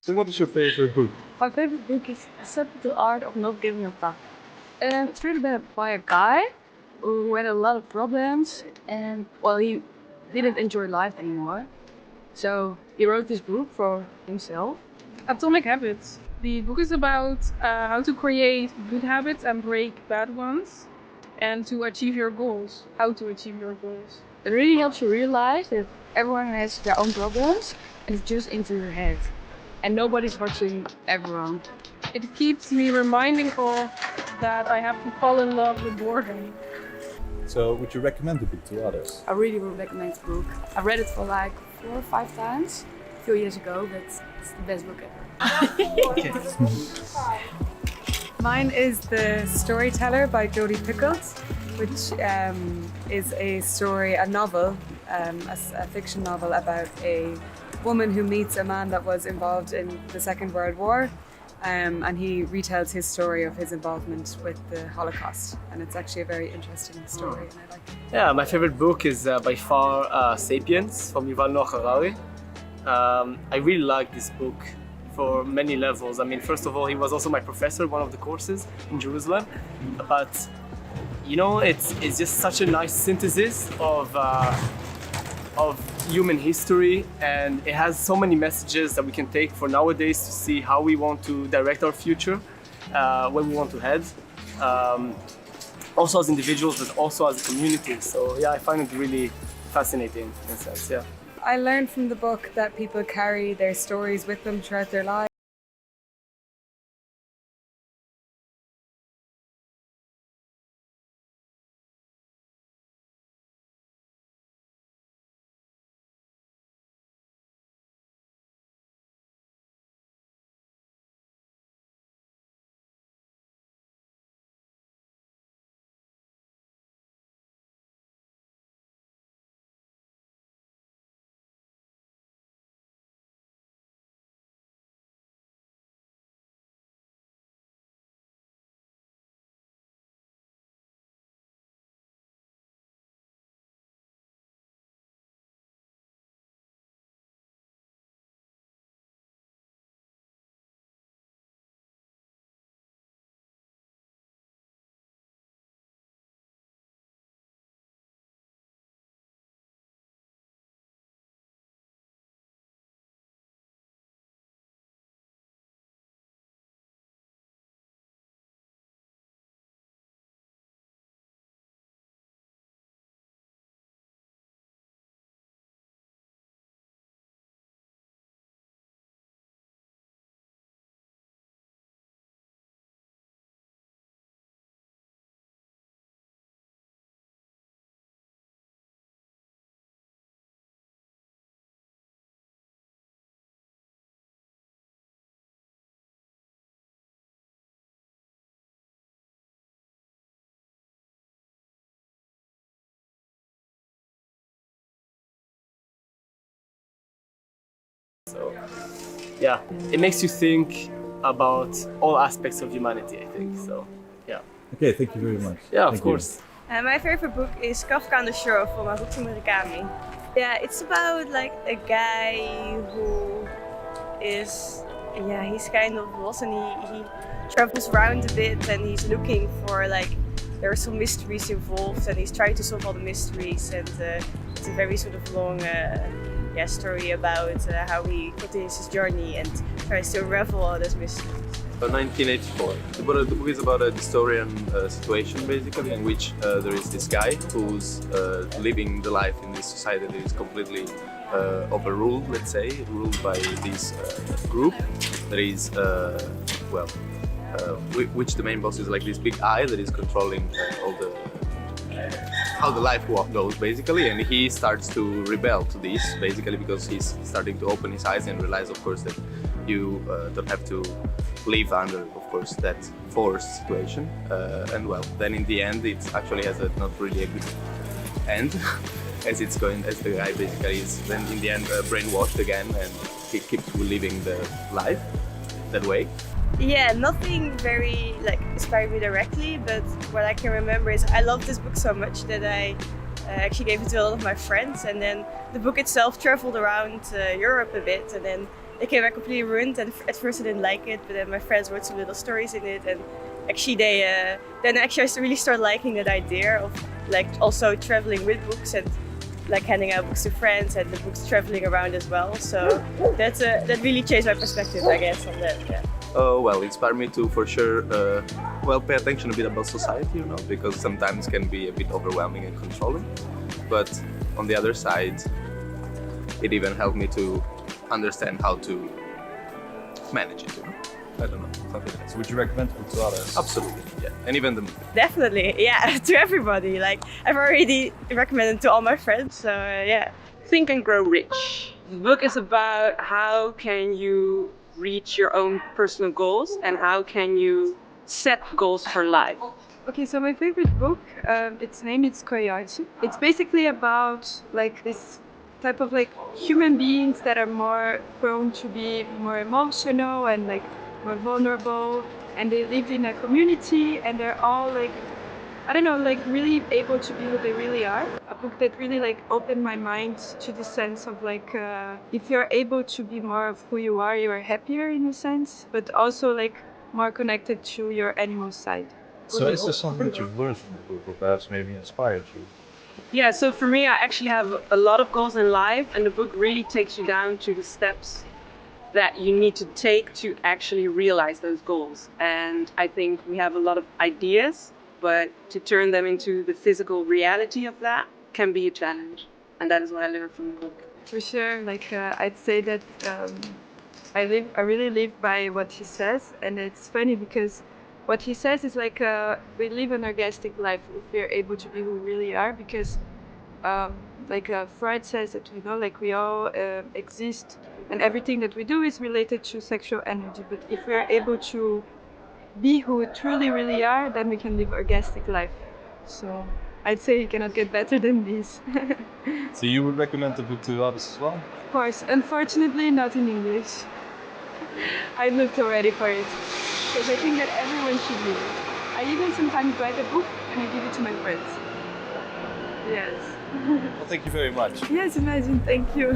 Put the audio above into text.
So what is your favorite book? My favorite book is The Art of Not Giving a Fuck. It's written by a guy who had a lot of problems and, well, he didn't enjoy life anymore. So he wrote this book for himself. Atomic Habits. The book is about how to create good habits and break bad ones and to achieve your goals. How to achieve your goals. It really helps you realize that everyone has their own problems and it's just into your head. And nobody's watching everyone. It keeps me reminding of that I have to fall in love with boredom. So would you recommend the book to others? I really would recommend the book. I read it for like 4 or 5 times a few years ago, but it's the best book ever. Mine is The Storyteller by Jodi Picoult, which is a novel, a fiction novel about a woman who meets a man that was involved in the Second World War, and he retells his story of his involvement with the Holocaust, and it's actually a very interesting story, and I like it. Yeah, my favorite book is by far *Sapiens* from Yuval Noah Harari. I really like this book for many levels. I mean, first of all, he was also my professor, one of the courses in Jerusalem, but you know, it's just such a nice synthesis of human history, and it has so many messages that we can take for nowadays to see how we want to direct our future, where we want to head, also as individuals, but also as a community. So yeah, I find it really fascinating in a sense, yeah. I learned from the book that people carry their stories with them throughout their lives. So yeah, it makes you think about all aspects of humanity, I think. So yeah. Okay, thank you very much. Yeah, of Thank you. course. My favorite book is Kafka on the Shore from Haruki Murakami. Yeah, it's about like a guy who is, he's kind of lost, and he travels around a bit, and he's looking for like, there are some mysteries involved, and he's trying to solve all the mysteries, and it's a very sort of long story about how he continues his journey and tries to unravel all those mysteries. 1984. The book is about a dystopian situation, basically, in which there is this guy who's living the life in this society that is completely overruled, let's say, ruled by this group. There is, which the main boss is like this big eye that is controlling all the how the life goes, basically, and he starts to rebel to this, basically, because he's starting to open his eyes and realize, of course, that you don't have to live under, of course, that forced situation. And well, then in the end, it actually has not really a good end, as the guy basically is then in the end brainwashed again, and he keeps living the life that way. Yeah, nothing very like inspired me directly, but what I can remember is I loved this book so much that I actually gave it to a lot of my friends, and then the book itself traveled around Europe a bit, and then it came out completely ruined. And at first I didn't like it, but then my friends wrote some little stories in it, and actually then actually I really started liking that idea of like also traveling with books and like handing out books to friends and the books traveling around as well. So that really changed my perspective, I guess, on that. Yeah. Well, it inspired me to, for sure, pay attention a bit about society, because sometimes can be a bit overwhelming and controlling. But on the other side, it even helped me to understand how to manage it, I don't know, something like that. So would you recommend the book to others? Absolutely, yeah. And even the movie. Definitely, yeah, to everybody. Like I've already recommended to all my friends, so yeah. Think and Grow Rich. The book is about how can you reach your own personal goals and how can you set goals for life. Okay, so my favorite book, its name is Koyachi. It's basically about like this type of like human beings that are more prone to be more emotional and like more vulnerable, and they live in a community and they're all like, I don't know, like really able to be who they really are. A book that really like opened my mind to the sense of like, if you're able to be more of who you are happier in a sense, but also like more connected to your animal side. So is there something that you've learned from the book or perhaps maybe inspired you? Yeah, so for me, I actually have a lot of goals in life, and the book really takes you down to the steps that you need to take to actually realize those goals. And I think we have a lot of ideas, but to turn them into the physical reality of that can be a challenge. And that is what I learned from the book. For sure, like I'd say that I really live by what he says, and it's funny because what he says is like we live an orgastic life if we're able to be who we really are, because Freud says that like we all exist and everything that we do is related to sexual energy, but if we're able to be who we truly really are, then we can live orgastic life. So I'd say you cannot get better than this. So you would recommend the book to others as well? Of course, unfortunately not in English. I looked already for it, because I think that everyone should read it. I even sometimes write a book and I give it to my friends. Yes. Well, thank you very much. Yes, imagine, thank you.